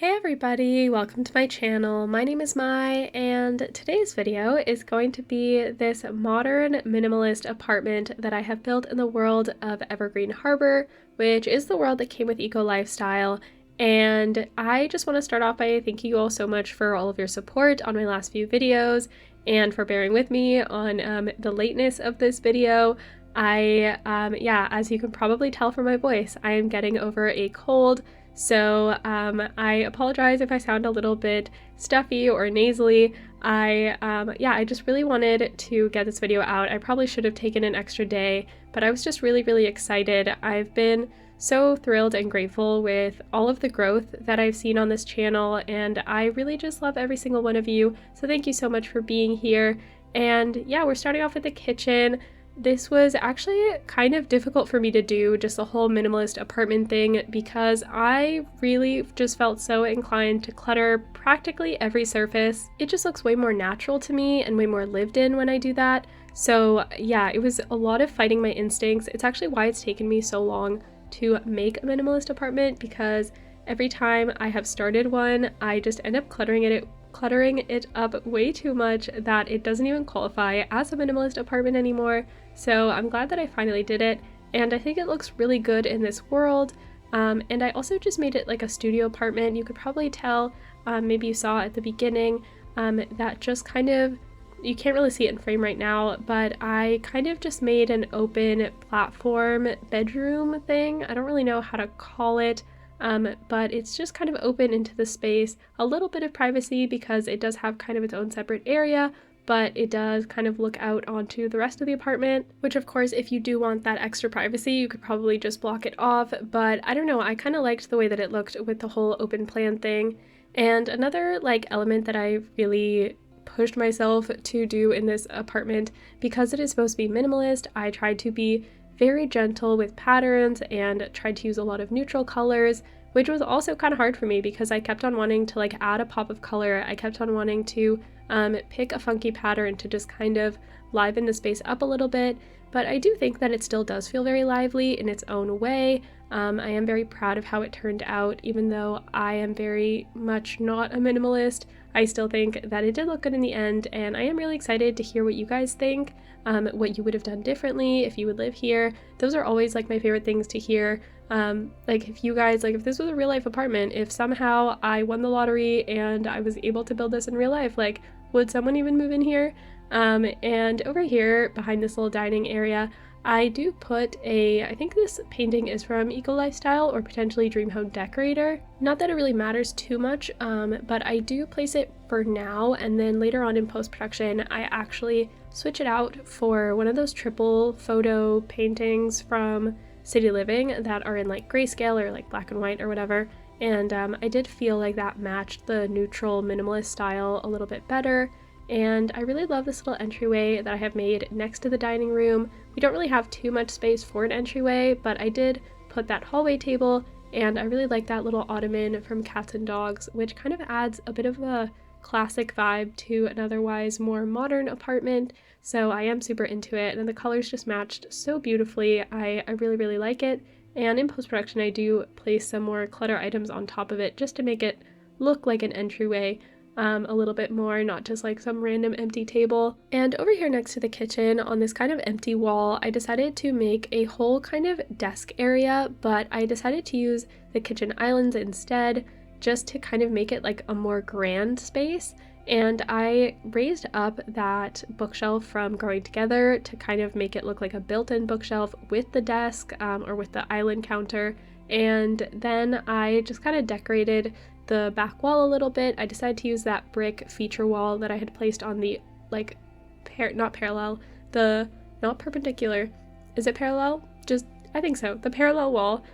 Hey everybody, welcome to my channel. My name is Mai, and today's video is going to be this modern minimalist apartment that I have built in the world of Evergreen Harbor, which is the world that came with Eco Lifestyle. And I just want to start off by thanking you all so much for all of your support on my last few videos and for bearing with me on the lateness of this video. As you can probably tell from my voice, I am getting over a cold. So I apologize if I sound a little bit stuffy or nasally. I just really wanted to get this video out. I probably should have taken an extra day, but I was just really excited. I've been so thrilled and grateful with all of the growth that I've seen on this channel, and I really just love every single one of you. So thank you so much for being here. And yeah, we're starting off with the kitchen. This was actually kind of difficult for me to do, just the whole minimalist apartment thing, because I really just felt so inclined to clutter practically every surface. It just looks way more natural to me and way more lived in when I do that. So yeah, it was a lot of fighting my instincts. It's actually why it's taken me so long to make a minimalist apartment, because every time I have started one, I just end up cluttering it up way too much that it doesn't even qualify as a minimalist apartment anymore. So I'm glad that I finally did it, and I think it looks really good in this world. And I also just made it like a studio apartment. You could probably tell, maybe you saw at the beginning, that just kind of, you can't really see it in frame right now, but I kind of just made an open platform bedroom thing. I don't really know how to call it. But it's just kind of open into the space, a little bit of privacy because it does have kind of its own separate area, but it does kind of look out onto the rest of the apartment, which of course, if you do want that extra privacy, you could probably just block it off. But I don't know, I kind of liked the way that it looked with the whole open plan thing. And another element that I really pushed myself to do in this apartment, because it is supposed to be minimalist, I tried to be very gentle with patterns and tried to use a lot of neutral colors, which was also kind of hard for me because I kept on wanting to add a pop of color. I kept on wanting to pick a funky pattern to just kind of liven the space up a little bit, but I do think that it still does feel very lively in its own way. I am very proud of how it turned out, even though I am very much not a minimalist. I still think that it did look good in the end, and I am really excited to hear what you guys think, what you would have done differently if you would live here. Those are always my favorite things to hear. If you guys, if this was a real life apartment, if somehow I won the lottery and I was able to build this in real life, would someone even move in here? And over here behind this little dining area, I do put I think this painting is from Eco Lifestyle or potentially Dream Home Decorator. Not that it really matters too much, but I do place it for now, and then later on in post-production, I actually switch it out for one of those triple photo paintings from City Living that are in grayscale or black and white or whatever. And I did feel like that matched the neutral minimalist style a little bit better. And I really love this little entryway that I have made next to the dining room. We don't really have too much space for an entryway, but I did put that hallway table, and I really like that little ottoman from Cats and Dogs, which kind of adds a bit of a classic vibe to an otherwise more modern apartment. So I am super into it, and the colors just matched so beautifully. I really like it. And in post-production, I do place some more clutter items on top of it just to make it look like an entryway a little bit more, not just some random empty table. And over here next to the kitchen on this kind of empty wall, I decided to make a whole kind of desk area, but I decided to use the kitchen islands instead, just to kind of make it a more grand space. And I raised up that bookshelf from Growing Together to kind of make it look like a built-in bookshelf with the desk or with the island counter. And then I just kind of decorated the back wall a little bit. I decided to use that brick feature wall that I had placed on the not perpendicular. Is it parallel? I think so. The parallel wall.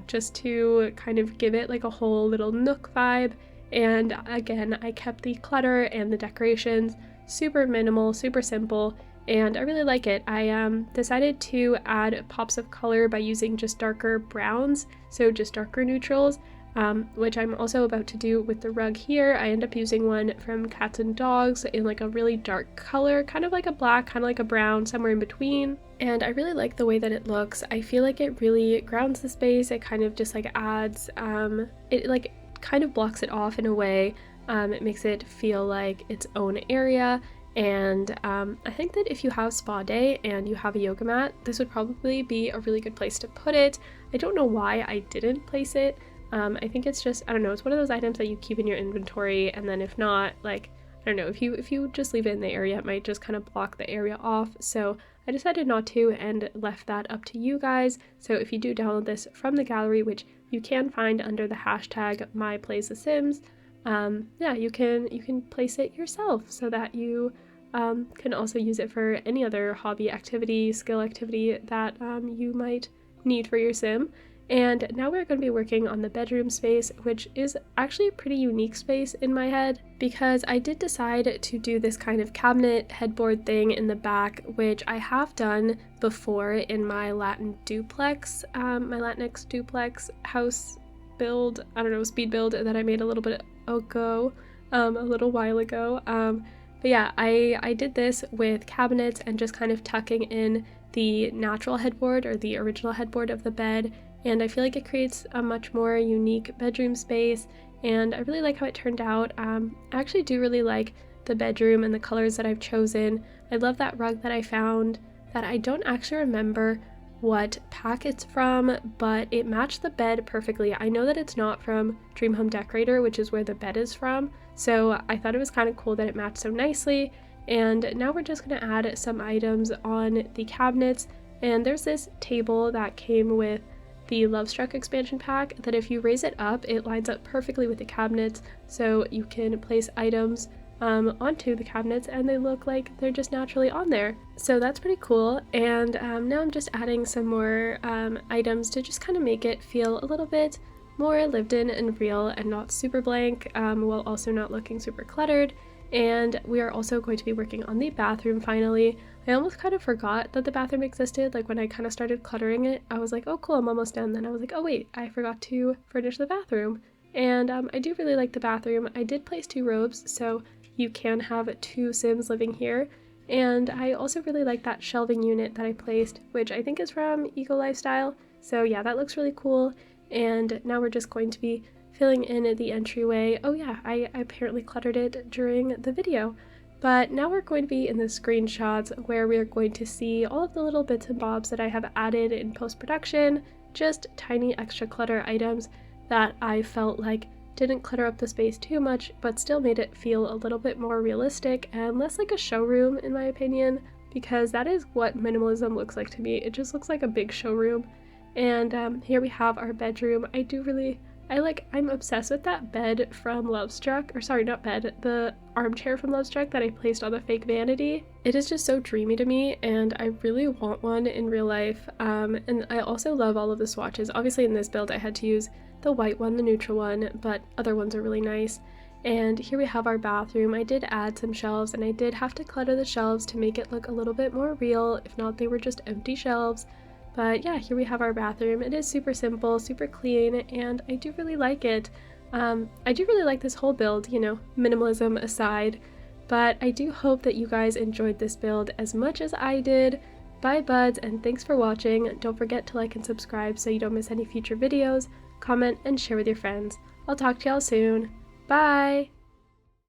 Just to kind of give it a whole little nook vibe. And again, I kept the clutter and the decorations super minimal, super simple, and I really like it. I decided to add pops of color by using just darker browns, so just darker neutrals, which I'm also about to do with the rug here. I end up using one from Cats and Dogs in a really dark color, kind of like a black, kind of like a brown, somewhere in between. And I really like the way that it looks. I feel like it really grounds the space. It kind of just adds, it kind of blocks it off in a way. It makes it feel like its own area. And I think that if you have spa day and you have a yoga mat, this would probably be a really good place to put it. I don't know why I didn't place it. I think it's just, I don't know, it's one of those items that you keep in your inventory, and then if not, like, I don't know, if you just leave it in the area, it might just kind of block the area off. So I decided not to and left that up to you guys. So if you do download this from the gallery, which you can find under the hashtag maiplaysthesims, yeah, you can place it yourself so that you can also use it for any other hobby activity, skill activity that you might need for your sim. And now we're going to be working on the bedroom space, which is actually a pretty unique space in my head, because I did decide to do this kind of cabinet headboard thing in the back, which I have done before in my Latinx duplex house build, I don't know, speed build that I made a little bit ago, a little while ago. But yeah, I did this with cabinets and just kind of tucking in the natural headboard or the original headboard of the bed, and I feel like it creates a much more unique bedroom space, and I really like how it turned out. I actually do really like the bedroom and the colors that I've chosen. I love that rug that I found that I don't actually remember what pack it's from, but it matched the bed perfectly. I know that it's not from Dream Home Decorator, which is where the bed is from, so I thought it was kind of cool that it matched so nicely. And now we're just going to add some items on the cabinets, and there's this table that came with the Love Struck expansion pack that if you raise it up, it lines up perfectly with the cabinets, so you can place items onto the cabinets and they look like they're just naturally on there. So that's pretty cool. And now I'm just adding some more items to just kind of make it feel a little bit more lived in and real and not super blank, while also not looking super cluttered. And we are also going to be working on the bathroom finally. I almost kind of forgot that the bathroom existed. Like when I kind of started cluttering it, I was like, oh cool, I'm almost done. Then I was like, oh wait, I forgot to furnish the bathroom. And I do really like the bathroom. I did place 2 robes, so you can have 2 Sims living here. And I also really like that shelving unit that I placed, which I think is from Eco Lifestyle. So yeah, that looks really cool. And now we're just going to be filling in the entryway. Oh yeah, I apparently cluttered it during the video. But now we're going to be in the screenshots where we are going to see all of the little bits and bobs that I have added in post-production, just tiny extra clutter items that I felt like didn't clutter up the space too much, but still made it feel a little bit more realistic and less like a showroom in my opinion, because that is what minimalism looks like to me. It just looks like a big showroom. And here we have our bedroom. I'm obsessed with that bed from Lovestruck, or sorry, not bed, the armchair from Lovestruck that I placed on the fake vanity. It is just so dreamy to me, and I really want one in real life. And I also love all of the swatches. Obviously in this build I had to use the white one, the neutral one, but other ones are really nice. And here we have our bathroom. I did add some shelves, and I did have to clutter the shelves to make it look a little bit more real. If not, they were just empty shelves. But yeah, here we have our bathroom. It is super simple, super clean, and I do really like it. I do really like this whole build, you know, minimalism aside. But I do hope that you guys enjoyed this build as much as I did. Bye buds, and thanks for watching. Don't forget to like and subscribe so you don't miss any future videos. Comment and share with your friends. I'll talk to y'all soon. Bye!